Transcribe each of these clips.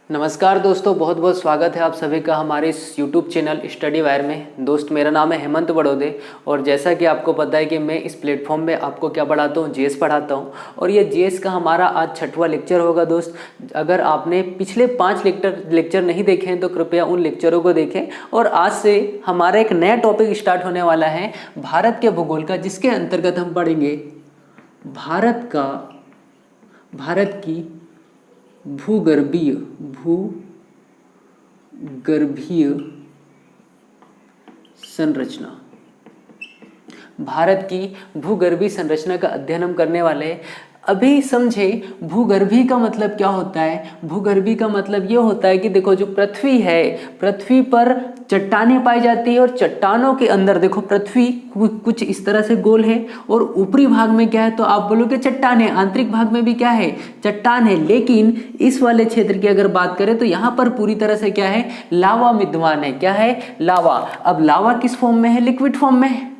नमस्कार दोस्तों, बहुत बहुत स्वागत है आप सभी का हमारे इस YouTube चैनल स्टडी वायर में। दोस्त मेरा नाम है हेमंत बड़ौदे और जैसा कि आपको पता है कि मैं इस प्लेटफॉर्म में आपको क्या पढ़ाता हूँ, जीएस पढ़ाता हूँ। और ये जीएस का हमारा आज 6वां लेक्चर होगा। दोस्त अगर आपने पिछले 5 लेक्चर नहीं देखे हैं तो कृपया उन लेक्चरों को देखें। और आज से हमारा एक नया टॉपिक स्टार्ट होने वाला है भारत के भूगोल का, जिसके अंतर्गत हम पढ़ेंगे भारत की भूगर्भीय संरचना। भारत की भूगर्भीय संरचना का अध्ययन हम करने वाले हैं। अभी समझे भूगर्भीय का मतलब क्या होता है। भूगर्भीय का मतलब ये होता है कि देखो, जो पृथ्वी है, पृथ्वी पर चट्टानें पाई जाती है और चट्टानों के अंदर देखो पृथ्वी कुछ इस तरह से गोल है और ऊपरी भाग में क्या है, तो आप बोलोगे चट्टानें। आंतरिक भाग में भी क्या है, चट्टान है। लेकिन इस वाले क्षेत्र की अगर बात करें तो यहाँ पर पूरी तरह से क्या है, लावा विद्यमान है। क्या है, लावा। अब लावा किस फॉर्म में है, लिक्विड फॉर्म में।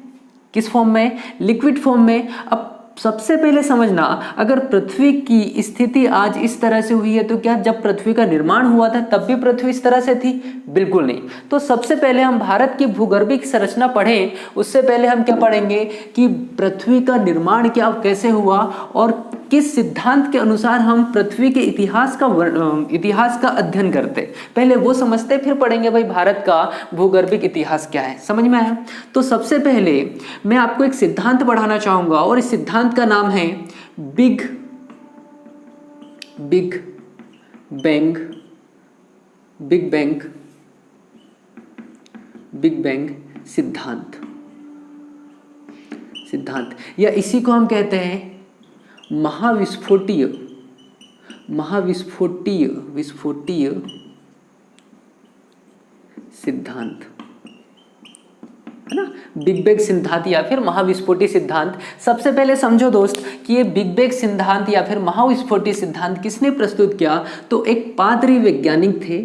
किस फॉर्म में, लिक्विड फॉर्म में। अब सबसे पहले समझना, अगर पृथ्वी की स्थिति आज इस तरह से हुई है तो क्या जब पृथ्वी का निर्माण हुआ था तब भी पृथ्वी इस तरह से थी? बिल्कुल नहीं। तो सबसे पहले हम भारत की भूगर्भीय संरचना पढ़ें, उससे पहले हम क्या पढ़ेंगे कि पृथ्वी का निर्माण क्या कैसे हुआ और किस सिद्धांत के अनुसार हम पृथ्वी के इतिहास का अध्ययन करते। पहले वो समझते, फिर पढ़ेंगे भाई भारत का भूगर्भीय इतिहास क्या है। समझ में आया? तो सबसे पहले मैं आपको एक सिद्धांत पढ़ाना चाहूंगा और इस सिद्धांत का नाम है बिग बैंग सिद्धांत, या इसी को हम कहते हैं महाविस्फोटीय सिद्धांत, है ना। बिग बैंग सिद्धांत या फिर महाविस्फोटी सिद्धांत। सबसे पहले समझो दोस्त कि ये बिग बैंग सिद्धांत या फिर महाविस्फोटी सिद्धांत किसने प्रस्तुत किया, तो एक पादरी वैज्ञानिक थे,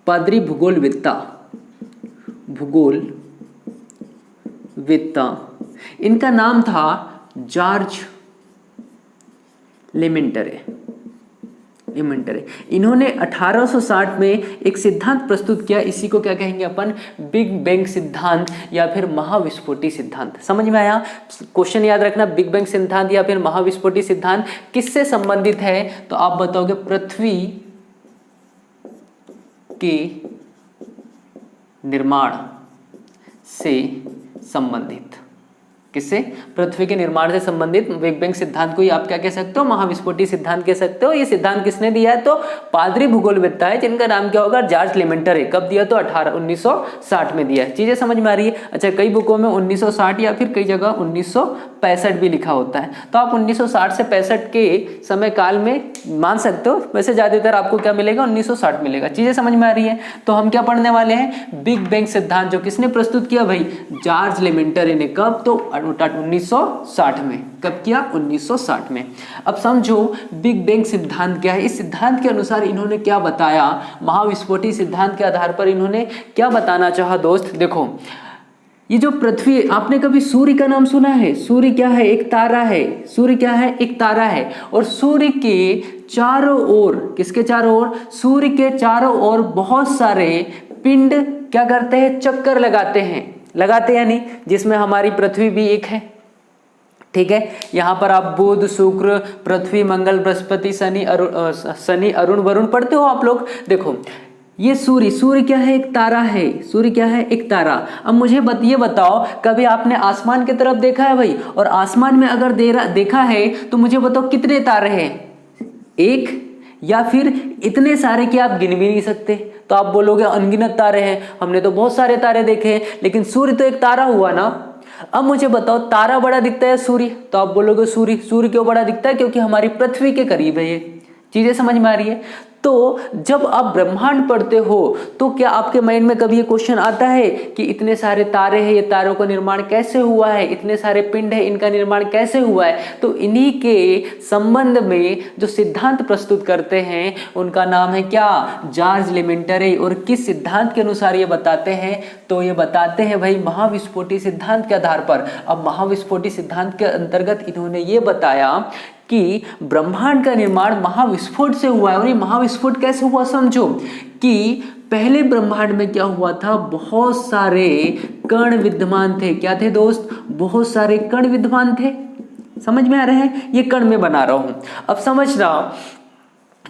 पादरी भूगोलवेत्ता। इनका नाम था जॉर्ज लेमेंटरे। इन्होंने 1860 में एक सिद्धांत प्रस्तुत किया, इसी को क्या कहेंगे अपन, बिग बैंग सिद्धांत या फिर महाविस्फोटी सिद्धांत। समझ में आया? क्वेश्चन याद रखना, बिग बैंग सिद्धांत या फिर महाविस्फोटी सिद्धांत किससे संबंधित है, तो आप बताओगे पृथ्वी के निर्माण से संबंधित। किससे? पृथ्वी के निर्माण से संबंधित बिग बैंग सिद्धांत को ही आप क्या कह सकते हो, महाविस्फोटी सिद्धांत कह सकते हो। ये सिद्धांत किसने दिया है, तो पादरी भूगोलवेत्ता है जिनका नाम क्या होगा, जॉर्ज लेमेंटर है। कब दिया, तो 1960 में दिया है। चीजें समझ में आ रही है? अच्छा, कई बुकों में 1960 या फिर कई जगह 1965 भी लिखा होता है, तो आप 1960 से 65 के समय काल में मान सकते हो। वैसे ज्यादातर आपको क्या मिलेगा, 1960 मिलेगा। चीजें समझ में आ रही है? तो हम क्या पढ़ने वाले हैं, बिग बैंग सिद्धांत, जो किसने प्रस्तुत किया भाई, जॉर्ज लेमेंटर ने। कब, तो 1960 में। कब किया, 1960 में। अब समझो बिग बैंग सिद्धांत क्या है। इस सिद्धांत के अनुसार इन्होंने क्या बताया, महाविस्फोटी सिद्धांत के आधार पर इन्होंने क्या बताना चाहा दोस्त। देखो, ये जो पृथ्वी, आपने कभी सूर्य का नाम सुना है? सूर्य क्या है, एक तारा है। सूर्य क्या है, एक तारा है। और सूर्य के चारों ओर, किसके चारों ओर, सूर्य के चारों ओर बहुत सारे पिंड क्या करते हैं, चक्कर लगाते हैं या नहीं, जिसमें हमारी पृथ्वी भी एक है। ठीक है, यहाँ पर आप बुध, शुक्र, पृथ्वी, मंगल, बृहस्पति, शनि, अरुण, वरुण पढ़ते हो आप लोग। देखो, ये सूर्य क्या है, एक तारा है। सूर्य क्या है, एक तारा। अब मुझे ये बताओ, कभी आपने आसमान की तरफ देखा है भाई? और आसमान में अगर देखा है तो मुझे बताओ कितने तारे हैं, एक या फिर इतने सारे कि आप गिन भी नहीं सकते? तो आप बोलोगे अनगिनत तारे हैं, हमने तो बहुत सारे तारे देखे हैं, लेकिन सूर्य तो एक तारा हुआ ना। अब मुझे बताओ, तारा बड़ा दिखता है सूर्य, तो आप बोलोगे सूर्य क्यों बड़ा दिखता है, क्योंकि हमारी पृथ्वी के करीब है ये। चीजें समझ में आ रही है? तो जब आप ब्रह्मांड पढ़ते हो तो क्या आपके माइंड में कभी ये क्वेश्चन आता है कि इतने सारे तारे हैं, ये तारों का निर्माण कैसे हुआ है, इतने सारे पिंड है, इनका निर्माण कैसे हुआ है? तो इन्हीं के संबंध में जो सिद्धांत प्रस्तुत करते हैं उनका नाम है क्या, जॉर्ज लेमेंटरे। और किस सिद्धांत के अनुसार ये बताते हैं, तो ये बताते हैं भाई महाविस्फोटी सिद्धांत के आधार पर। अब महाविस्फोटी सिद्धांत के अंतर्गत इन्होंने ये बताया कि ब्रह्मांड का निर्माण महाविस्फोट से हुआ है। और ये महाविस्फोट कैसे हुआ समझो कि पहले ब्रह्मांड में क्या हुआ था, बहुत सारे कण विद्यमान थे। क्या थे दोस्त? बहुत सारे कण विद्यमान थे। समझ में आ रहे हैं? ये कण में बना रहा हूं। अब समझना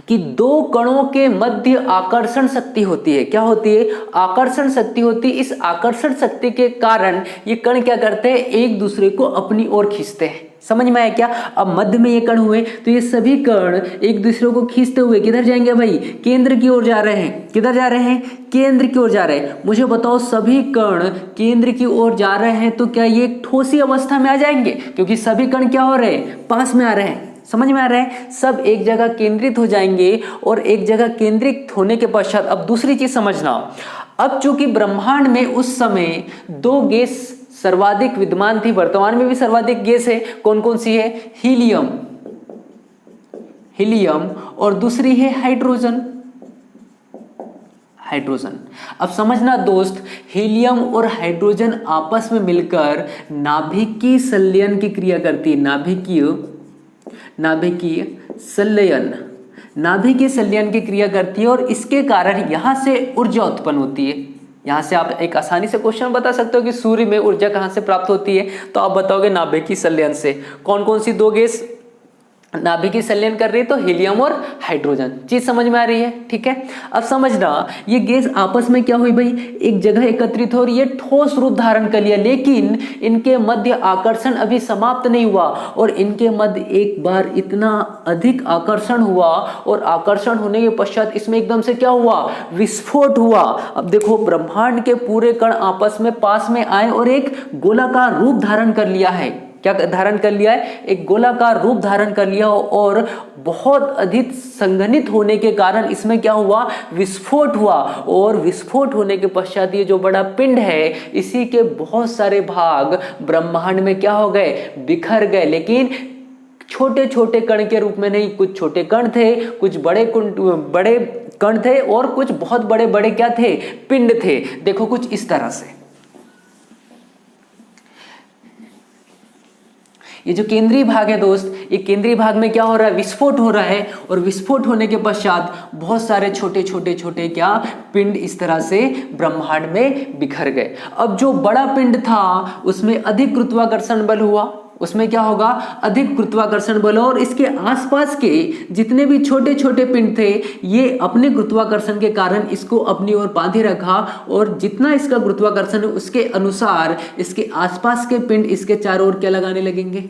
कि दो कणों के मध्य आकर्षण शक्ति होती है। क्या होती है? आकर्षण शक्ति होती है। इस आकर्षण शक्ति के कारण ये कण क्या करते हैं, एक दूसरे को अपनी ओर खींचते हैं। समझ में आया क्या? अब मध्य में ये कण हुए तो ये सभी कण एक दूसरे को खींचते हुए किधर जाएंगे भाई? केंद्र की ओर जा रहे हैं। किधर जा रहे हैं? केंद्र की ओर जा रहे हैं। मुझे बताओ, सभी कण केंद्र की ओर जा रहे हैं तो क्या ये ठोसी अवस्था में आ जाएंगे? क्योंकि सभी कण क्या हो रहे हैं, पास में आ रहे हैं। समझ में आ रहा है? सब एक जगह केंद्रित हो जाएंगे और एक जगह केंद्रित होने के पश्चात अब दूसरी चीज समझना, अब चूंकि ब्रह्मांड में उस समय दो गैस सर्वाधिक विद्यमान थी, वर्तमान में भी सर्वाधिक गैस है। कौन कौन सी है? हीलियम, हीलियम और दूसरी है हाइड्रोजन, हाइड्रोजन। अब समझना दोस्त, हीलियम और हाइड्रोजन आपस में मिलकर नाभिकीय संलयन की क्रिया करती है। नाभिकीय संलयन, नाभिकीय संलयन की क्रिया करती है और इसके कारण यहां से ऊर्जा उत्पन्न होती है। यहां से आप एक आसानी से क्वेश्चन बता सकते हो कि सूर्य में ऊर्जा कहां से प्राप्त होती है, तो आप बताओगे नाभिकीय संलयन से। कौन कौन सी दो गैस नाभिकीय संलयन कर रही है? तो हीलियम और हाइड्रोजन। चीज समझ में आ रही है? ठीक है। अब समझना, ये गैस आपस में क्या हुई भाई, एक जगह एकत्रित हो और ये ठोस रूप धारण कर लिया, लेकिन इनके मध्य आकर्षण अभी समाप्त नहीं हुआ और इनके मध्य एक बार इतना अधिक आकर्षण हुआ और आकर्षण होने के पश्चात इसमें एकदम से क्या हुआ, विस्फोट हुआ। अब देखो, ब्रह्मांड के पूरे कण आपस में पास में आए और एक गोलाकार रूप धारण कर लिया है। क्या धारण कर लिया है? एक गोलाकार रूप धारण कर लिया और बहुत अधिक संघनित होने के कारण इसमें क्या हुआ, विस्फोट हुआ। और विस्फोट होने के पश्चात ये जो बड़ा पिंड है, इसी के बहुत सारे भाग ब्रह्मांड में क्या हो गए, बिखर गए। लेकिन छोटे छोटे कण के रूप में नहीं, कुछ छोटे कण थे, कुछ बड़े कण थे और कुछ बहुत बड़े बड़े क्या थे, पिंड थे। देखो कुछ इस तरह से, ये जो केंद्रीय भाग है दोस्त, ये केंद्रीय भाग में क्या हो रहा है, विस्फोट हो रहा है। और विस्फोट होने के पश्चात बहुत सारे छोटे छोटे छोटे क्या पिंड इस तरह से ब्रह्मांड में बिखर गए। अब जो बड़ा पिंड था उसमें अधिक गुरुत्वाकर्षण बल हुआ, उसमें क्या होगा, अधिक गुरुत्वाकर्षण बल। और इसके आसपास के जितने भी छोटे छोटे पिंड थे, ये अपने गुरुत्वाकर्षण के कारण इसको अपनी ओर बांधे रखा और जितना इसका गुरुत्वाकर्षण है उसके अनुसार इसके आसपास के पिंड इसके चारों ओर क्या लगाने लगेंगे,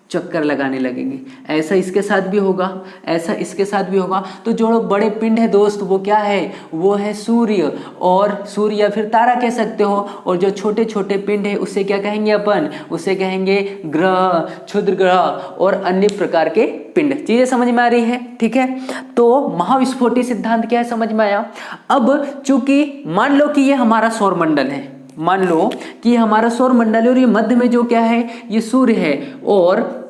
चक्कर लगाने लगेंगे। ऐसा इसके साथ भी होगा, ऐसा इसके साथ भी होगा। तो जो बड़े पिंड है दोस्त, वो क्या है, वो है सूर्य, और सूर्य या फिर तारा कह सकते हो। और जो छोटे छोटे पिंड है उसे क्या कहेंगे अपन, उसे कहेंगे ग्रह, क्षुद्र ग्रह और अन्य प्रकार के पिंड। चीजें समझ में आ रही है? ठीक है। तो महाविस्फोटी सिद्धांत क्या है, समझ में आया। अब चूंकि मान लो कि ये हमारा सौरमंडल है, मान लो कि हमारा सौर मंडल है और ये मध्य में जो क्या है, ये सूर्य है। और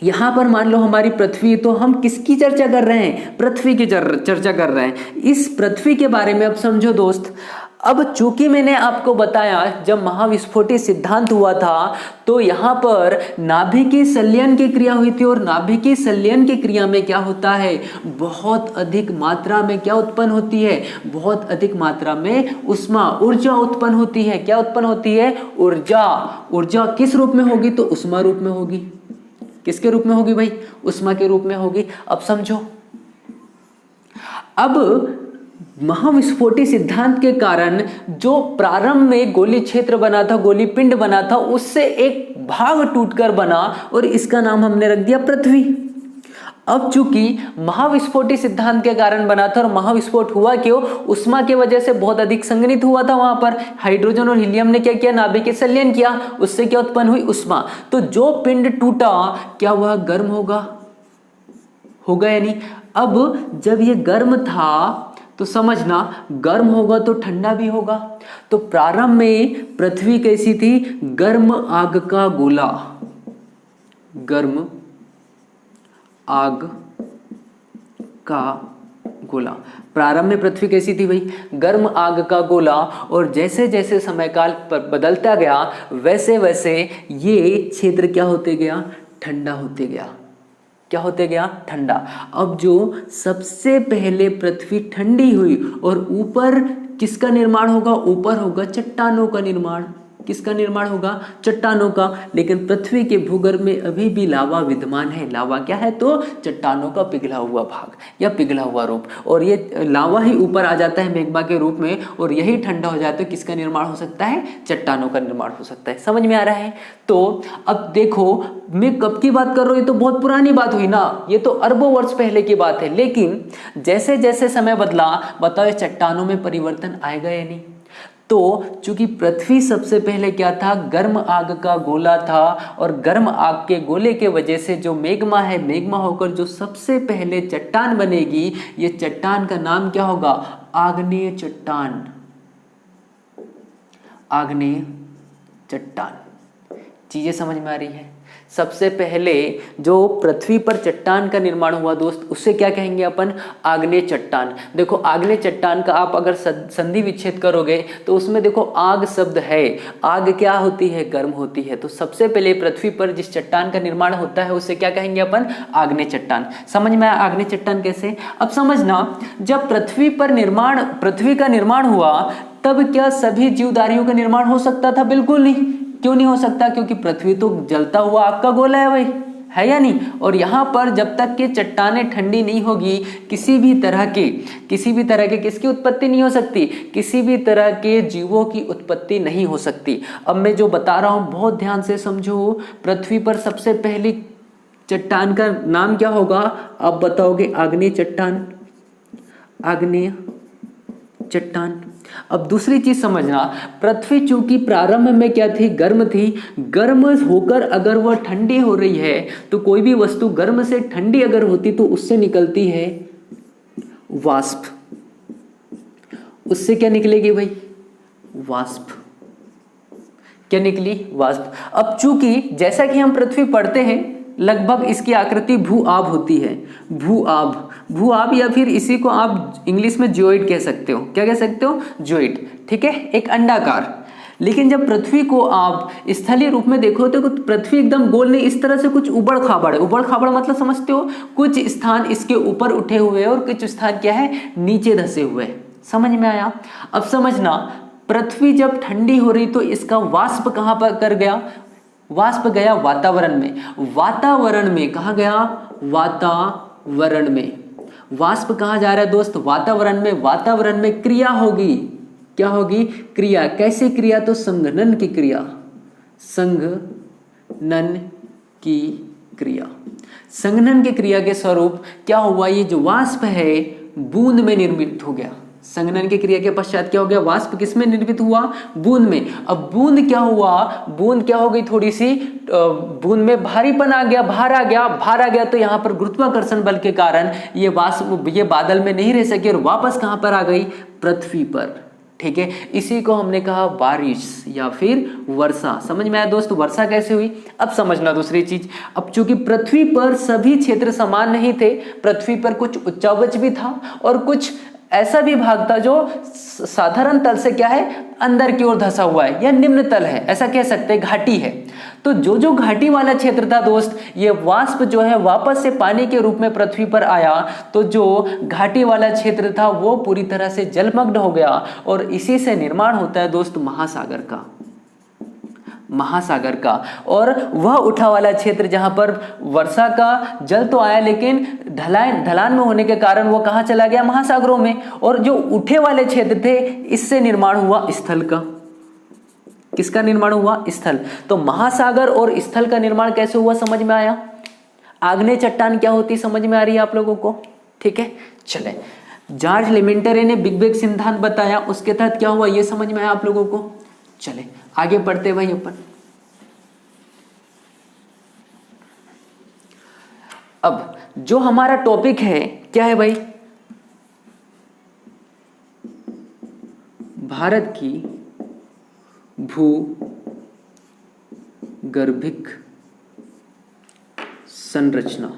यहां पर मान लो हमारी पृथ्वी, तो हम किसकी चर्चा कर रहे हैं, पृथ्वी की चर्चा कर रहे हैं। इस पृथ्वी के बारे में अब समझो दोस्त। अब चूंकि मैंने आपको बताया जब महाविस्फोटी सिद्धांत हुआ था तो यहाँ पर नाभिकीय संलयन की क्रिया हुई थी। और नाभिकीय संलयन की क्रिया में क्या होता है, बहुत अधिक मात्रा में क्या उत्पन्न होती है, बहुत अधिक मात्रा में ऊष्मा, ऊर्जा उत्पन्न होती है। क्या उत्पन्न होती है, ऊर्जा। ऊर्जा किस रूप में होगी, तो ऊष्मा रूप में होगी। किसके रूप में होगी भाई, ऊष्मा के रूप में होगी। अब समझो, अब महाविस्फोटी सिद्धांत के कारण जो प्रारंभ में गोली क्षेत्र बना था, गोली पिंड बना था, उससे एक भाग टूटकर बना और इसका नाम हमने रख दिया पृथ्वी। अब चूंकि महाविस्फोटी सिद्धांत के कारण बना था और महाविस्फोट हुआ क्यों, ऊष्मा की वजह से बहुत अधिक संघनित हुआ था। वहां पर हाइड्रोजन और हीलियम ने क्या किया, नाभिकीय संलयन किया, उससे क्या उत्पन्न हुई, ऊष्मा। तो जो पिंड टूटा क्या वह गर्म होगा या नहीं। अब जब ये गर्म था तो समझना, गर्म होगा तो ठंडा भी होगा। तो प्रारंभ में पृथ्वी कैसी थी, गर्म आग का गोला, गर्म आग का गोला। प्रारंभ में पृथ्वी कैसी थी भाई, गर्म आग का गोला। और जैसे जैसे समय काल बदलता गया वैसे वैसे ये क्षेत्र क्या होते गया, ठंडा होते गया। क्या होते गया, ठंडा। अब जो सबसे पहले पृथ्वी ठंडी हुई और ऊपर किसका निर्माण होगा, ऊपर होगा चट्टानों का निर्माण। किसका निर्माण होगा, चट्टानों का। लेकिन पृथ्वी के भूगर्भ में अभी भी लावा विद्यमान है। लावा क्या है, तो चट्टानों का पिघला हुआ भाग या पिघला हुआ रूप, और ये लावा ही ऊपर आ जाता है मैग्मा के रूप में, और यही ठंडा हो जाता है। तो किसका निर्माण हो सकता है, चट्टानों का निर्माण हो सकता है। समझ में आ रहा है। तो अब देखो मैं कब की बात कर रहा हूँ, ये तो बहुत पुरानी बात हुई ना, ये तो अरबों वर्ष पहले की बात है। लेकिन जैसे जैसे समय बदला, बताओ चट्टानों में परिवर्तन आएगा या नहीं। तो चूंकि पृथ्वी सबसे पहले क्या था, गर्म आग का गोला था, और गर्म आग के गोले के वजह से जो मैग्मा है, मैग्मा होकर जो सबसे पहले चट्टान बनेगी, ये चट्टान का नाम क्या होगा, आग्नेय चट्टान। आग्नेय चट्टान। चीजें समझ में आ रही है। सबसे पहले जो पृथ्वी पर चट्टान का निर्माण हुआ दोस्त, उससे क्या कहेंगे अपन, आग्नेय चट्टान। देखो आग्नेय चट्टान का आप अगर संधि विच्छेद करोगे तो उसमें देखो आग शब्द है। आग क्या होती है, गर्म होती है। तो सबसे पहले पृथ्वी पर जिस चट्टान का निर्माण होता है उससे क्या कहेंगे अपन, आग्नेय चट्टान। समझ में आया आग्नेय चट्टान कैसे। अब समझना, जब पृथ्वी का निर्माण हुआ, तब क्या सभी जीवधारियों का निर्माण हो सकता था, बिल्कुल नहीं। क्यों नहीं हो सकता, क्योंकि पृथ्वी तो जलता हुआ आग का गोला है भाई, है या नहीं। और यहाँ पर जब तक कि चट्टानें ठंडी नहीं होगी, किसी भी तरह के किसकी उत्पत्ति नहीं हो सकती, किसी भी तरह के जीवों की उत्पत्ति नहीं हो सकती। अब मैं जो बता रहा हूँ बहुत ध्यान से समझो। पृथ्वी पर सबसे पहली चट्टान का नाम क्या होगा, आप बताओगे, आग्नेय चट्टान। आग्नेय चट्टान। अब दूसरी चीज समझना, पृथ्वी चूंकि प्रारंभ में क्या थी, गर्म थी। गर्म होकर अगर वह ठंडी हो रही है, तो कोई भी वस्तु गर्म से ठंडी अगर होती तो उससे निकलती है वाष्प। उससे क्या निकलेगी भाई, वाष्प। क्या निकली, वाष्प। अब चूंकि जैसा कि हम पृथ्वी पढ़ते हैं, लगभग इसकी आकृति भू आब होती है। भू आब या फिर इसी को आप इंग्लिश में जियोइड कह सकते हो। क्या कह सकते हो, जियोइड। ठीक है, एक अंडाकार। लेकिन जब पृथ्वी को आप स्थलीय रूप में देखो तो पृथ्वी एकदम गोल नहीं, इस तरह से कुछ उबड़ खाबड़ है। उबड़ खाबड़ मतलब समझते हो, कुछ स्थान इसके ऊपर उठे हुए और कुछ स्थान क्या है, नीचे धंसे हुए। समझ में आया। अब समझना, पृथ्वी जब ठंडी हो रही तो इसका वाष्प कहां पर कर गया, वाष्प गया वातावरण में। वातावरण में कहा गया, वातावरण में। वाष्प कहाँ जा रहा है दोस्त, वातावरण में। वातावरण में क्रिया होगी, क्या होगी, क्रिया। कैसी क्रिया, तो संघनन की क्रिया। संघनन की क्रिया। संघनन की क्रिया के स्वरूप क्या हुआ, ये जो वाष्प है बूंद में निर्मित हो गया। संघनन की क्रिया के पश्चात क्या हो गया, वाष्प किसमें निर्मित हुआ, बूंद में। अब बूंद क्या हुआ, बूंद क्या हो गई, थोड़ी सी बूंद में भारीपन आ गया, भार आ गया। तो यहाँ पर गुरुत्वाकर्षण बल के कारण ये वाष्प, ये बादल में नहीं रह सकी और वापस कहाँ पर आ गई, पृथ्वी पर। ठीक है, इसी को हमने कहा बारिश या फिर वर्षा। समझ में आया दोस्त, वर्षा कैसे हुई। अब समझना दूसरी चीज, अब चूंकि पृथ्वी पर सभी क्षेत्र समान नहीं थे, पृथ्वी पर कुछ उच्चावच भी था और कुछ ऐसा भी भाग था जो साधारण तल से क्या है, अंदर की ओर धंसा हुआ है या निम्न तल है, ऐसा कह सकते हैं, घाटी है। तो जो घाटी वाला क्षेत्र था दोस्त, ये वाष्प जो है वापस से पानी के रूप में पृथ्वी पर आया, तो जो घाटी वाला क्षेत्र था वो पूरी तरह से जलमग्न हो गया और इसी से निर्माण होता है दोस्त महासागर का। और वह उठा वाला क्षेत्र जहां पर वर्षा का जल तो आया, लेकिन ढलान में होने के कारण वो कहां चला गया, महासागरों में। और जो उठे वाले क्षेत्र थे, इससे निर्माण हुआ स्थल का। किसका निर्माण हुआ, स्थल। तो महासागर और स्थल का निर्माण कैसे हुआ, समझ में आया। आग्नेय चट्टान क्या होती, समझ में आ रही है आप लोगों को। ठीक है, चले। जॉर्ज लेमेंटरे ने बिग बैंग सिद्धांत बताया, उसके तहत क्या हुआ ये समझ में आया आप लोगों को। चले आगे बढ़ते भाई अपन। अब जो हमारा टॉपिक है क्या है भाई, भारत की भूगर्भिक संरचना।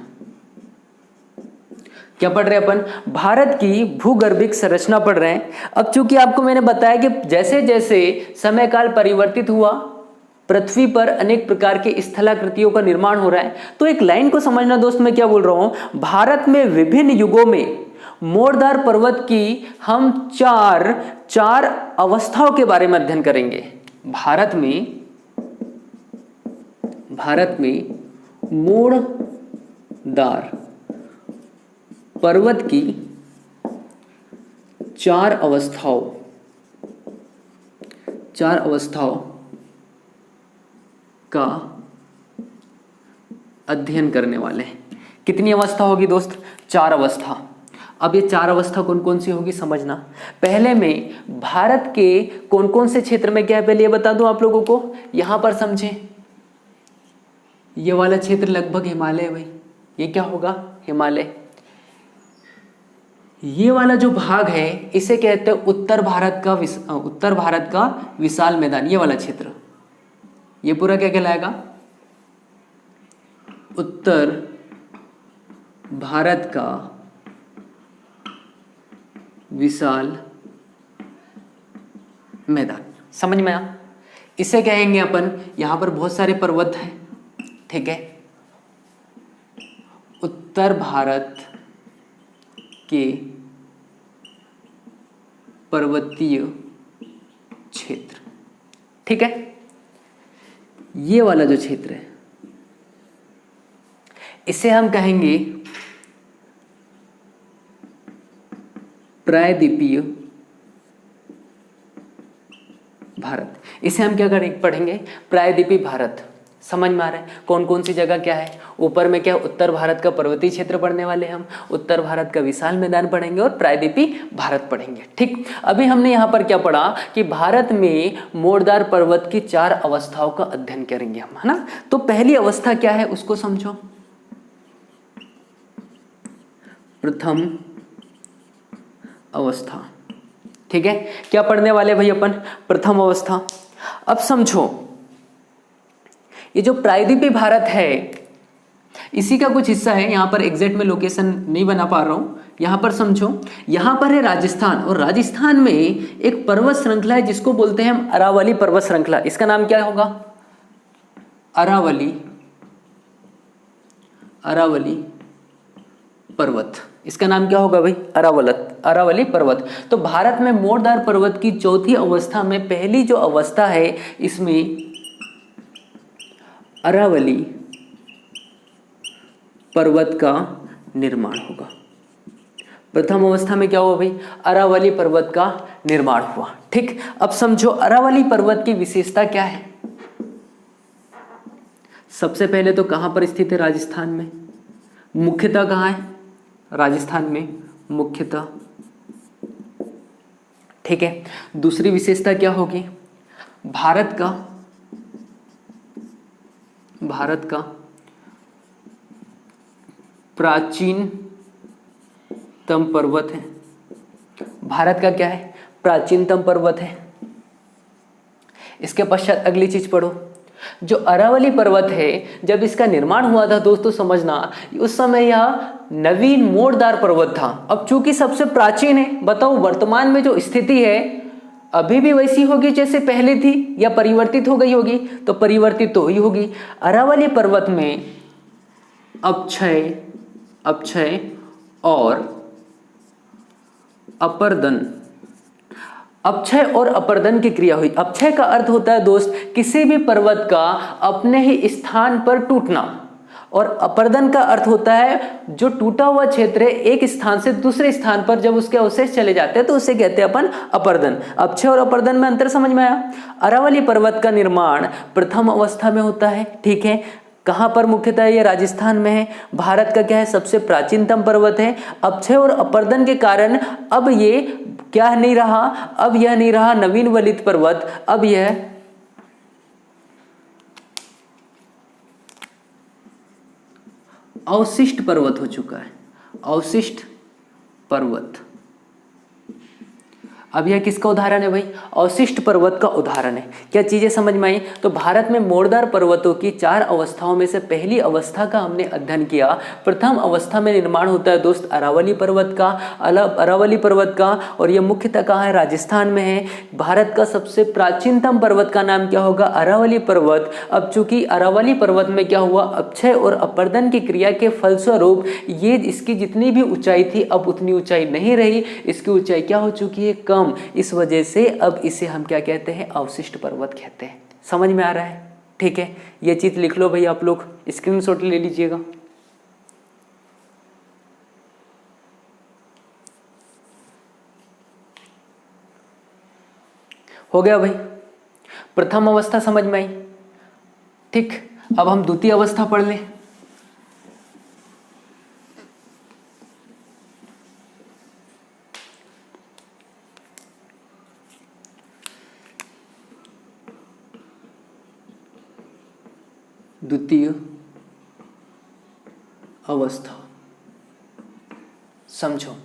क्या पढ़ रहे हैं अपन, भारत की भूगर्भिक संरचना पढ़ रहे हैं। अब चूंकि आपको मैंने बताया कि जैसे जैसे समय काल परिवर्तित हुआ, पृथ्वी पर अनेक प्रकार के स्थलाकृतियों का निर्माण हो रहा है। तो एक लाइन को समझना दोस्त, मैं क्या बोल रहा हूं, भारत में विभिन्न युगों में मोरदार पर्वत की हम चार अवस्थाओं के बारे में अध्ययन करेंगे। भारत में मोरदार पर्वत की चार अवस्थाओं का अध्ययन करने वाले हैं। कितनी अवस्था होगी दोस्त? 4 अवस्था। अब ये 4 अवस्था कौन कौन सी होगी समझना। पहले में भारत के कौन कौन से क्षेत्र में क्या है पहले ये बता दूं आप लोगों को। यहां पर समझें, ये वाला क्षेत्र लगभग हिमालय है भाई, ये क्या होगा? हिमालय। ये वाला जो भाग है इसे कहते हैं उत्तर भारत का विशाल मैदान। ये वाला क्षेत्र, ये पूरा क्या कहलाएगा? उत्तर भारत का विशाल मैदान। समझ में आया? इसे कहेंगे अपन, यहां पर बहुत सारे पर्वत हैं, ठीक है, उत्तर भारत के पर्वतीय क्षेत्र, ठीक है। ये वाला जो क्षेत्र है इसे हम कहेंगे प्रायद्वीपीय भारत। इसे हम क्या पढ़ेंगे? प्रायद्वीपीय भारत। समझ में आ रहा है कौन कौन सी जगह क्या है? ऊपर में क्या उत्तर भारत का पर्वतीय क्षेत्र पढ़ने वाले हम, उत्तर भारत का विशाल मैदान पढ़ेंगे और प्रायद्वीपीय भारत पढ़ेंगे, ठीक। अभी हमने यहाँ पर क्या पढ़ा कि भारत में मोरदार पर्वत की 4 अवस्थाओं का अध्ययन करेंगे हम, है ना। तो पहली अवस्था क्या है उसको समझो, प्रथम अवस्था, ठीक है। क्या पढ़ने वाले भाई अपन? प्रथम अवस्था। अब समझो, ये जो प्रायद्वीपीय भारत है इसी का कुछ हिस्सा है। यहां पर एग्जैक्ट में लोकेशन नहीं बना पा रहा हूं। यहां पर समझो, यहां पर है राजस्थान, और राजस्थान में एक पर्वत श्रृंखला है जिसको बोलते हैं हम अरावली पर्वत श्रृंखला। इसका नाम क्या होगा? अरावली पर्वत। इसका नाम क्या होगा भाई? अरावली पर्वत। तो भारत में मोरदार पर्वत की चौथी अवस्था में पहली जो अवस्था है इसमें अरावली पर्वत का निर्माण होगा। प्रथम अवस्था में क्या हुआ भाई? अरावली पर्वत का निर्माण हुआ, ठीक। अब समझो अरावली पर्वत की विशेषता क्या है। सबसे पहले तो कहां पर स्थित है? राजस्थान में। मुख्यतः कहां है? राजस्थान में मुख्यतः, ठीक है। दूसरी विशेषता क्या होगी? भारत का प्राचीनतम पर्वत है। भारत का क्या है? प्राचीनतम पर्वत है। इसके पश्चात अगली चीज पढ़ो, जो अरावली पर्वत है जब इसका निर्माण हुआ था दोस्तों समझना, उस समय यह नवीन मोरदार पर्वत था। अब चूंकि सबसे प्राचीन है, बताओ वर्तमान में जो स्थिति है अभी भी वैसी होगी जैसे पहले थी या परिवर्तित हो गई होगी? तो परिवर्तित तो ही होगी। अरावली पर्वत में अपक्षय और अपर्दन की क्रिया हुई। अपक्षय का अर्थ होता है दोस्त किसी भी पर्वत का अपने ही स्थान पर टूटना, और अपर्दन का अर्थ होता है जो टूटा हुआ क्षेत्र है एक स्थान से दूसरे स्थान पर जब उसके अवशेष चले जाते हैं तो उसे कहते हैं अपन अपर्दन। अपक्षय और अपर्दन में अंतर समझ में आया? अरावली पर्वत का निर्माण प्रथम अवस्था में होता है, ठीक है। कहां पर मुख्यतः? ये राजस्थान में है। भारत का क्या है? सबसे प्राचीनतम पर्वत है। अपक्षय और अपर्दन के कारण अब ये क्या नहीं रहा? अब यह नहीं रहा नवीन वलित पर्वत, अब यह अवशिष्ट पर्वत हो चुका है। अवशिष्ट पर्वत। अब यह किसका उदाहरण है भाई? अवशिष्ट पर्वत का उदाहरण है। क्या चीजें समझ में आई? तो भारत में मोड़दार पर्वतों की 4 अवस्थाओं में से पहली अवस्था का हमने अध्ययन किया। प्रथम अवस्था में निर्माण होता है दोस्त अरावली पर्वत का, अरावली पर्वत का, और यह मुख्यतः कहाँ है? राजस्थान में है। भारत का सबसे प्राचीनतम पर्वत का नाम क्या होगा? अरावली पर्वत। अब चूंकि अरावली पर्वत में क्या हुआ? अपक्षय और अपर्दन की क्रिया के फलस्वरूप ये इसकी जितनी भी ऊंचाई थी अब उतनी ऊंचाई नहीं रही, इसकी ऊंचाई क्या हो चुकी है? कम। इस वजह से अब इसे हम क्या कहते हैं? अवशिष्ट पर्वत कहते हैं। समझ में आ रहा है? ठीक है, ये चीज लिख लो भाई, आप लोग स्क्रीनशॉट ले लीजिएगा। हो गया भाई, प्रथम अवस्था समझ में आई। ठीक, अब हम द्वितीय अवस्था पढ़ लें। द्वितीय अवस्था समझो।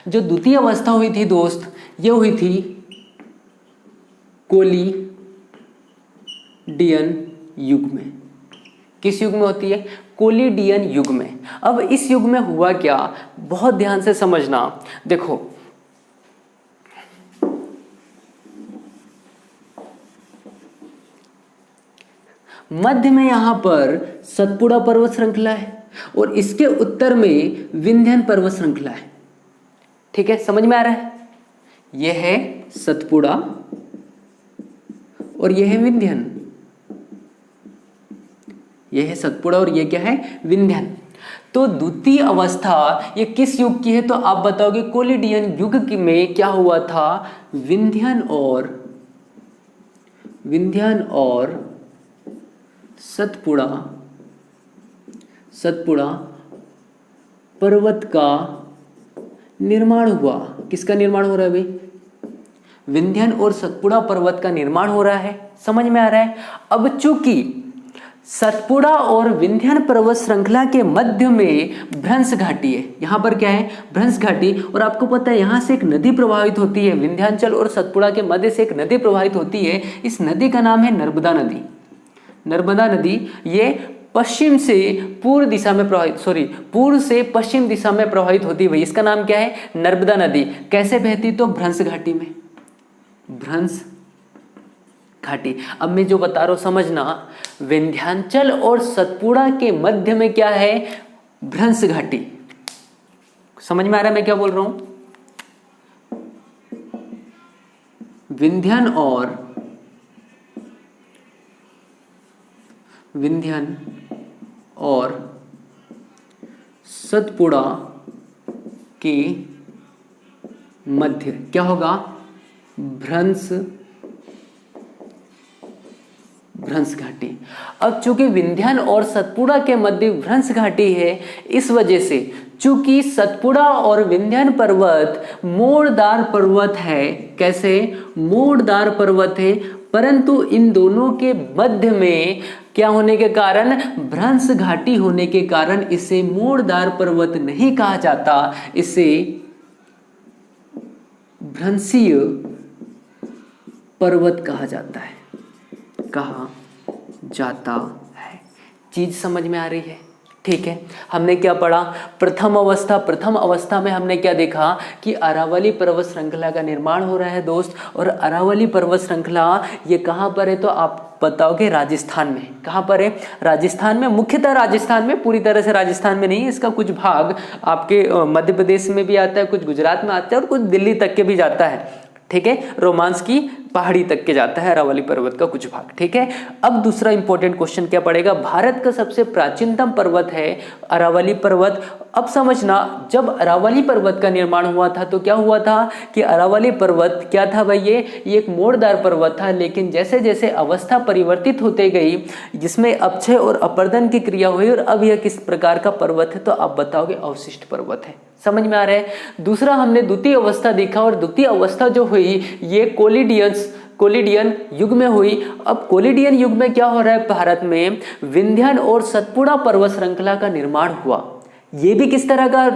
जो द्वितीय अवस्था हुई थी दोस्त, ये हुई थी कोलिडियन युग में। किस युग में होती है? कोलिडियन युग में। अब इस युग में हुआ क्या, बहुत ध्यान से समझना। देखो, मध्य में यहां पर सतपुड़ा पर्वत श्रृंखला है और इसके उत्तर में विंध्यन पर्वत श्रृंखला है। ठीक है, समझ में आ रहा है? यह है सतपुड़ा और यह है विंध्यन। यह है सतपुड़ा और यह क्या है? विंध्यन। तो द्वितीय अवस्था ये किस युग की है? तो आप बताओगे कोलिडियन युग में क्या हुआ था? विंध्यन और सतपुड़ा पर्वत का निर्माण हुआ। किसका निर्माण हो रहा है भाई? विंध्यन और सतपुड़ा पर्वत का निर्माण हो रहा है। समझ में आ रहा है? अब चूंकि सतपुड़ा और विंध्यन पर्वत श्रृंखला के मध्य में भ्रंश घाटी है, यहां पर क्या है? भ्रंश घाटी। और आपको पता है यहां से एक नदी प्रवाहित होती है, विंध्याचल और सतपुड़ा के मध्य से एक नदी प्रवाहित होती है। इस नदी का नाम है नर्मदा नदी। नर्मदा नदी ये पश्चिम से पूर्व दिशा में पूर्व से पश्चिम दिशा में प्रवाहित होती है। इसका नाम क्या है? नर्मदा नदी। कैसे बहती? तो भ्रंश घाटी में। भ्रंश घाटी। अब मैं जो बता रहा हूं समझना, विंध्याचल और सतपुड़ा के मध्य में क्या है? भ्रंश घाटी। समझ में आ रहा है मैं क्या बोल रहा हूं? विंध्यन और सतपुड़ा के मध्य क्या होगा? भ्रंश घाटी। अब चूंकि विंध्यन और सतपुड़ा के मध्य भ्रंश घाटी है, इस वजह से चूंकि सतपुड़ा और विंध्यन पर्वत मोड़दार पर्वत है। कैसे? मोड़दार पर्वत है, परंतु इन दोनों के मध्य में क्या होने के कारण? भ्रंश घाटी होने के कारण इसे मोड़दार पर्वत नहीं कहा जाता, इसे भ्रंशीय पर्वत कहा जाता है। चीज समझ में आ रही है? ठीक है, हमने क्या पढ़ा? प्रथम अवस्था में हमने क्या देखा कि अरावली पर्वत श्रृंखला का निर्माण हो रहा है दोस्त। और अरावली पर्वत श्रृंखला ये कहाँ पर है? तो आप बताओगे राजस्थान में। कहाँ पर है? राजस्थान में। मुख्यतः राजस्थान में, पूरी तरह से राजस्थान में नहीं, इसका कुछ भाग आपके मध्य प्रदेश में भी आता है, कुछ गुजरात में आता है और कुछ दिल्ली तक के भी जाता है। ठीक है, रोमांस की पहाड़ी तक के जाता है अरावली पर्वत का कुछ भाग। ठीक है, अब दूसरा इंपॉर्टेंट क्वेश्चन क्या पड़ेगा? भारत का सबसे प्राचीनतम पर्वत है अरावली पर्वत। अब समझना, जब अरावली पर्वत का निर्माण हुआ था तो क्या हुआ था कि अरावली पर्वत क्या था भाई? ये एक मोड़दार पर्वत था, लेकिन जैसे जैसे अवस्था परिवर्तित होते गई, जिसमें अपक्षय और अपर्दन की क्रिया हुई, और अब यह किस प्रकार का पर्वत है? तो आप बताओगे अवशिष्ट पर्वत है। समझ में आ रहा है? दूसरा हमने द्वितीय अवस्था देखा, और द्वितीय अवस्था जो हुई ये कोलिडियन युग में हुई। अब कोलिडियन युग में क्या हो रहा है? भारत में विंध्यन और सतपुड़ा पर्वत श्रृंखला का निर्माण हुआ। ये भी किस तरह का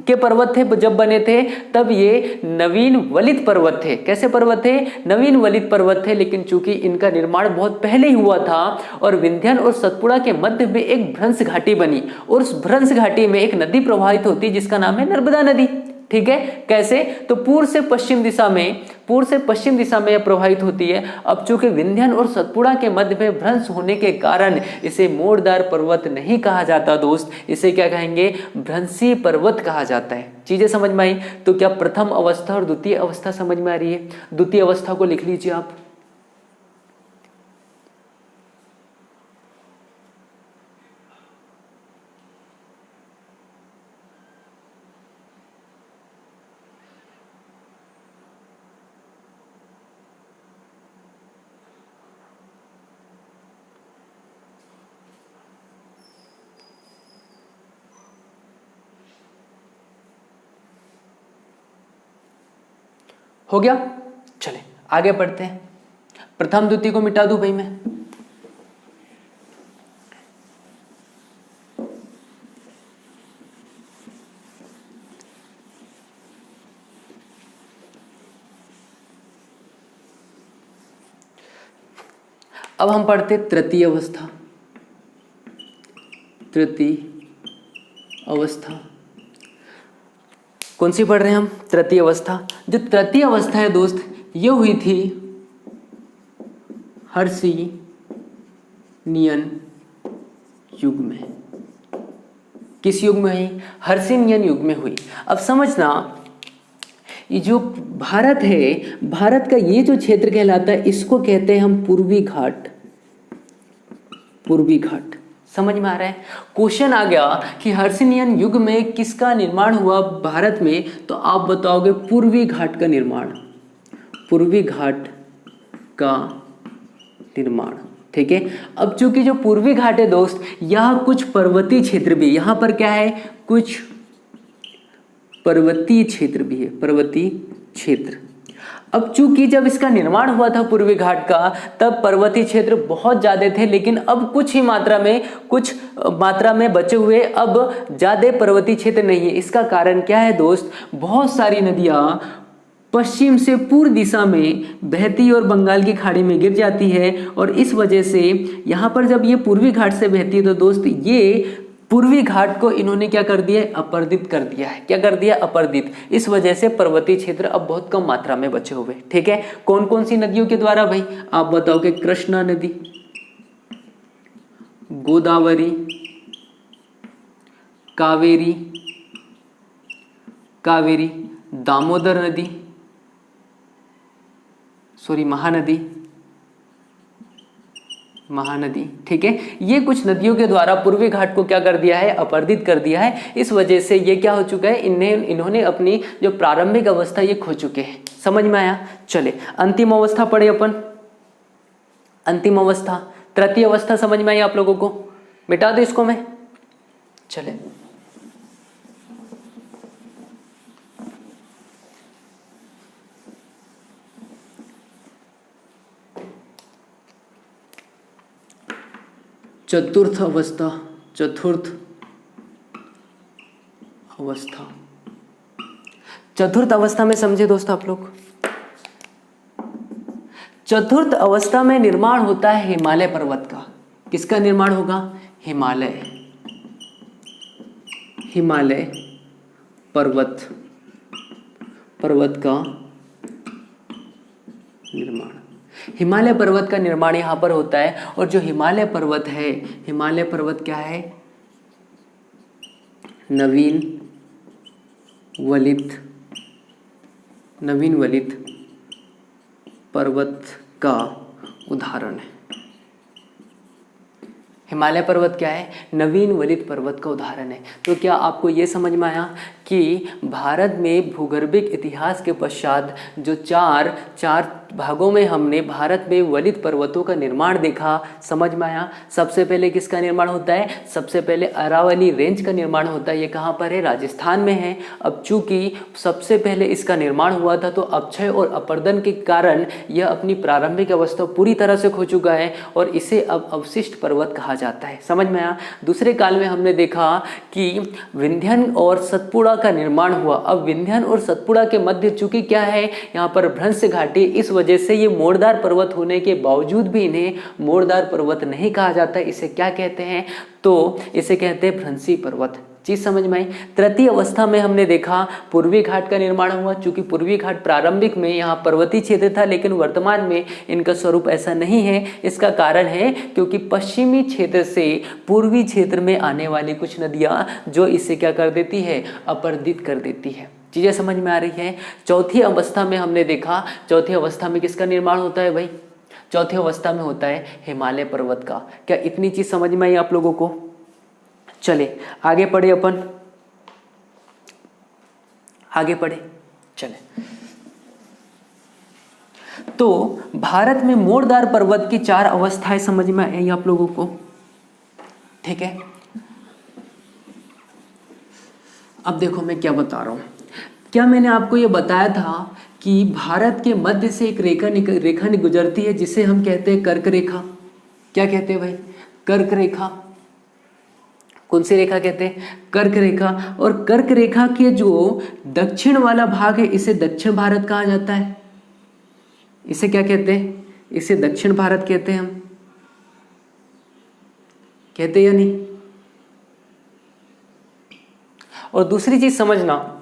के पर्वत थे जब बने थे? तब ये नवीन वलित पर्वत थे। कैसे पर्वत थे? नवीन वलित पर्वत थे। लेकिन चूंकि इनका निर्माण बहुत पहले ही हुआ था और विंध्यन और सतपुड़ा के मध्य में एक भ्रंश घाटी बनी और उस भ्रंश घाटी में एक नदी प्रवाहित होती जिसका नाम है नर्मदा नदी। ठीक है, कैसे? तो पूर्व से पश्चिम दिशा में यह प्रवाहित होती है। अब चूंकि विंध्यन और सतपुड़ा के मध्य में भ्रंश होने के कारण इसे मोड़दार पर्वत नहीं कहा जाता दोस्त, इसे क्या कहेंगे? भ्रंशी पर्वत कहा जाता है। चीजें समझ में आई? तो क्या प्रथम अवस्था और द्वितीय अवस्था समझ में आ रही है? द्वितीय अवस्था को लिख लीजिए आप। हो गया? चले आगे बढ़ते हैं। प्रथम द्वितीय को मिटा दूं भाई मैं? अब हम पढ़ते तृतीय अवस्था। तृतीय अवस्था कौन सी पढ़ रहे हैं हम? तृतीय अवस्था। जो तृतीय अवस्था है दोस्त, ये हुई थी हर्षियन युग में। किस युग में हुई? हर्षियन युग में हुई। अब समझना, ये जो भारत है, भारत का ये जो क्षेत्र कहलाता है, इसको कहते हैं हम पूर्वी घाट। पूर्वी घाट समझ में आ रहा है? क्वेश्चन आ गया कि हर्षियन युग में किसका निर्माण हुआ भारत में, तो आप बताओगे पूर्वी घाट का निर्माण। पूर्वी घाट का निर्माण। ठीक है, अब चूंकि जो पूर्वी घाट है दोस्त, यह कुछ पर्वतीय क्षेत्र भी, यहां पर क्या है? कुछ पर्वतीय क्षेत्र भी है, पर्वतीय क्षेत्र। अब चूंकि जब इसका निर्माण हुआ था पूर्वी घाट का, तब पर्वतीय क्षेत्र बहुत ज्यादा थे, लेकिन अब कुछ मात्रा में बचे हुए, अब ज्यादा पर्वतीय क्षेत्र नहीं है। इसका कारण क्या है दोस्त? बहुत सारी नदियां पश्चिम से पूर्व दिशा में बहती और बंगाल की खाड़ी में गिर जाती है, और इस वजह से यहाँ पर जब ये पूर्वी घाट से बहती है तो दोस्त ये पूर्वी घाट को इन्होंने क्या कर दिया है? अपर्दित कर दिया है। क्या कर दिया? अपर्दित। इस वजह से पर्वतीय क्षेत्र अब बहुत कम मात्रा में बचे हुए। ठीक है, कौन कौन सी नदियों के द्वारा भाई? आप बताओ कि कृष्णा नदी, गोदावरी, कावेरी, दामोदर नदी, महानदी। ठीक है, ये कुछ नदियों के द्वारा पूर्वी घाट को क्या कर दिया है? अपर्दित कर दिया है। इस वजह से ये क्या हो चुका है? इन्होंने अपनी जो प्रारंभिक अवस्था ये खो चुके हैं। समझ में आया? चले अंतिम अवस्था पढ़े अपन। अंतिम अवस्था, तृतीय अवस्था समझ में आई आप लोगों को? मिटा दो इसको मैं। चले चतुर्थ अवस्था। चतुर्थ अवस्था में समझे दोस्त आप लोग? चतुर्थ अवस्था में निर्माण होता है हिमालय पर्वत का। किसका निर्माण होगा? हिमालय पर्वत का निर्माण। हिमालय पर्वत का निर्माण यहाँ पर होता है, और जो हिमालय पर्वत है, हिमालय पर्वत क्या है? नवीन वलित पर्वत का उदाहरण है। हिमालय पर्वत क्या है? नवीन वलित पर्वत का उदाहरण है। तो क्या आपको ये समझ में आया कि भारत में भूगर्भिक इतिहास के पश्चात जो चार भागों में हमने भारत में वलित पर्वतों का निर्माण देखा, समझ में आया। सबसे पहले किसका निर्माण होता है? सबसे पहले अरावली रेंज का निर्माण होता है। ये कहाँ पर है? राजस्थान में है। अब चूंकि सबसे पहले इसका निर्माण हुआ था तो अपक्षय और अपरदन के कारण यह अपनी प्रारंभिक अवस्था पूरी तरह से खो चुका है और इसे अब अवशिष्ट पर्वत कहा जाता है, समझ में आया। दूसरे काल में हमने देखा कि विंध्यन और सतपुड़ा का निर्माण हुआ। अब विंध्यन और सतपुड़ा के मध्य चूंकि क्या है, यहाँ पर भ्रंश घाटी, इस वजह से ये मोड़दार पर्वत होने के बावजूद भी इन्हें मोड़दार पर्वत नहीं कहा जाता। इसे क्या कहते हैं? तो इसे कहते हैं भ्रंशी पर्वत। चीज समझ में आई। तृतीय अवस्था में हमने देखा पूर्वी घाट का निर्माण हुआ। चूंकि पूर्वी घाट प्रारंभिक में यहाँ पर्वतीय क्षेत्र था, लेकिन वर्तमान में इनका स्वरूप ऐसा नहीं है। इसका कारण है क्योंकि पश्चिमी क्षेत्र से पूर्वी क्षेत्र में आने वाली कुछ नदियाँ जो इसे क्या कर देती है? अपरदित कर देती है। चीजें समझ में आ रही है। चौथी अवस्था में हमने देखा, चौथी अवस्था में किसका निर्माण होता है भाई? चौथी अवस्था में होता है हिमालय पर्वत का। क्या इतनी चीज समझ में आई आप लोगों को? चले आगे पढ़े, अपन आगे पढ़े चले। तो भारत में मोड़दार पर्वत की 4 अवस्थाएं समझ में आई आप लोगों को, ठीक है। अब देखो मैं क्या बता रहा हूं। क्या मैंने आपको ये बताया था कि भारत के मध्य से एक रेखा गुजरती है जिसे हम कहते हैं कर्क रेखा। क्या कहते हैं भाई? कर्क रेखा। कौन सी रेखा कहते हैं? कर्क रेखा। और कर्क रेखा के जो दक्षिण वाला भाग है इसे दक्षिण भारत कहा जाता है। इसे क्या कहते हैं? इसे दक्षिण भारत कहते हैं। हम कहते हैं या नहीं? और दूसरी चीज समझना,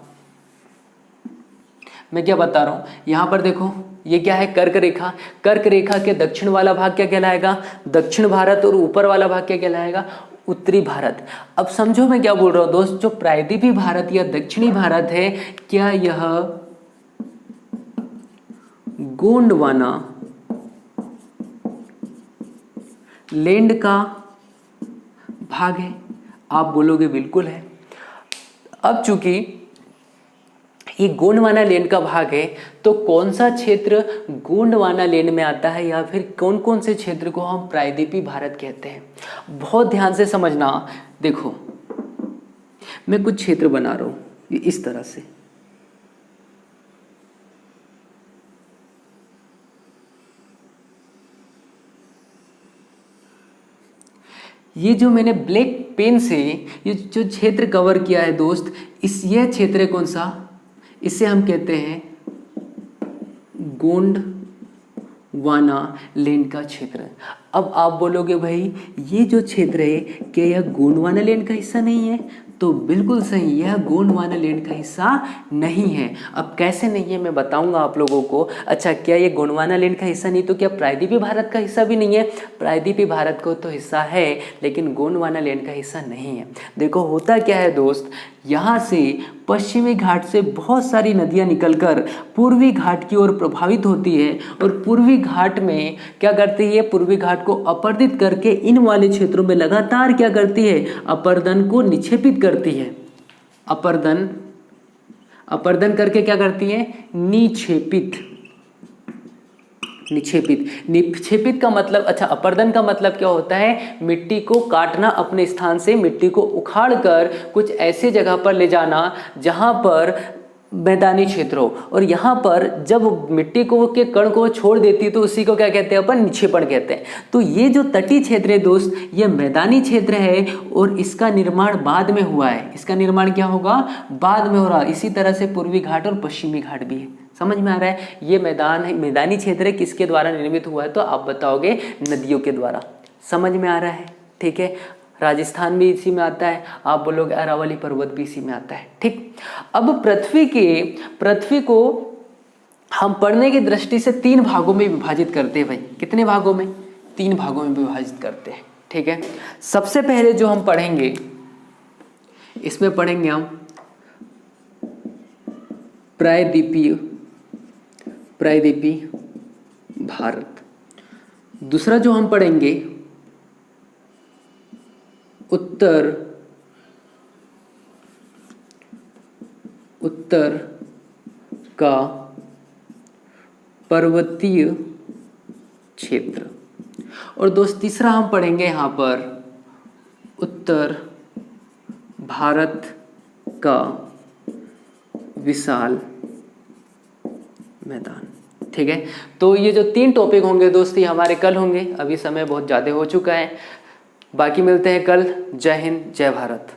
मैं क्या बता रहा हूं, यहां पर देखो ये क्या है? कर्क रेखा। कर्क रेखा के दक्षिण वाला भाग क्या कहलाएगा? दक्षिण भारत। और ऊपर वाला भाग क्या कहलाएगा? उत्तरी भारत। अब समझो मैं क्या बोल रहा हूं दोस्त, जो प्रायद्वीपीय भारत या दक्षिणी भारत है, क्या यह गोंडवाना लैंड का भाग है? आप बोलोगे बिल्कुल है। अब चूंकि ये गोंडवाना लैंड का भाग है तो कौन सा क्षेत्र गोंडवाना लैंड में आता है या फिर कौन कौन से क्षेत्र को हम प्रायद्वीपीय भारत कहते हैं? बहुत ध्यान से समझना। देखो मैं कुछ क्षेत्र बना रहा हूं इस तरह से, ये जो मैंने ब्लैक पेन से ये जो क्षेत्र कवर किया है दोस्त, यह क्षेत्र कौन सा? इसे हम कहते हैं गोंडवाना लैंड का क्षेत्र। अब आप बोलोगे भाई ये जो क्षेत्र है क्या यह गोंडवाना लैंड का हिस्सा नहीं है? तो बिल्कुल सही, यह गोंडवाना लैंड का हिस्सा नहीं है। अब कैसे नहीं है मैं बताऊंगा आप लोगों को। अच्छा, क्या ये गोंडवाना लैंड का हिस्सा नहीं तो क्या प्रायद्वीपीय भारत का हिस्सा भी नहीं है? प्रायद्वीपीय भारत को तो हिस्सा है लेकिन गोंडवाना लैंड का हिस्सा नहीं है। देखो होता क्या है दोस्त, यहाँ से पश्चिमी घाट से बहुत सारी नदियाँ निकलकर पूर्वी घाट की ओर प्रभावित होती है और पूर्वी घाट में क्या करती है? पूर्वी घाट को अपरदित करके इन वाले क्षेत्रों में लगातार क्या करती है? अपरदन को निक्षेपित करती है। अपरदन करके क्या करती है? निक्षेपित का मतलब, अच्छा अपरदन का मतलब क्या होता है? मिट्टी को काटना, अपने स्थान से मिट्टी को उखाड़कर कुछ ऐसे जगह पर ले जाना जहां पर मैदानी क्षेत्र हो, और यहाँ पर जब मिट्टी को के कण को छोड़ देती है तो उसी को क्या कहते हैं? अपन निक्षेपण कहते हैं। तो ये जो तटीय क्षेत्र है दोस्त, ये मैदानी क्षेत्र है और इसका निर्माण बाद में हुआ है। इसका निर्माण क्या होगा? बाद में हो रहा। इसी तरह से पूर्वी घाट और पश्चिमी घाट भी है। समझ में आ रहा है? ये मैदान है, मैदानी क्षेत्र है, किसके द्वारा निर्मित हुआ है? तो आप बताओगे नदियों के द्वारा। समझ में आ रहा है? ठीक है। राजस्थान भी इसी में आता है, आप बोलोगे अरावली पर्वत भी इसी में आता है। ठीक। अब पृथ्वी को हम पढ़ने की दृष्टि से 3 भागों में विभाजित करते हैं भाई। कितने भागों में? 3 भागों में विभाजित करते हैं। ठीक है। सबसे पहले जो हम पढ़ेंगे, इसमें पढ़ेंगे हम प्रायद्वीपीय भारत। दूसरा जो हम पढ़ेंगे उत्तर का पर्वतीय क्षेत्र। और दोस्त तीसरा हम पढ़ेंगे यहाँ पर उत्तर भारत का विशाल मैदान। ठीक है, तो ये जो 3 टॉपिक होंगे दोस्त ये हमारे कल होंगे। अभी समय बहुत ज़्यादा हो चुका है, बाकी मिलते हैं कल। जय हिंद, जय भारत।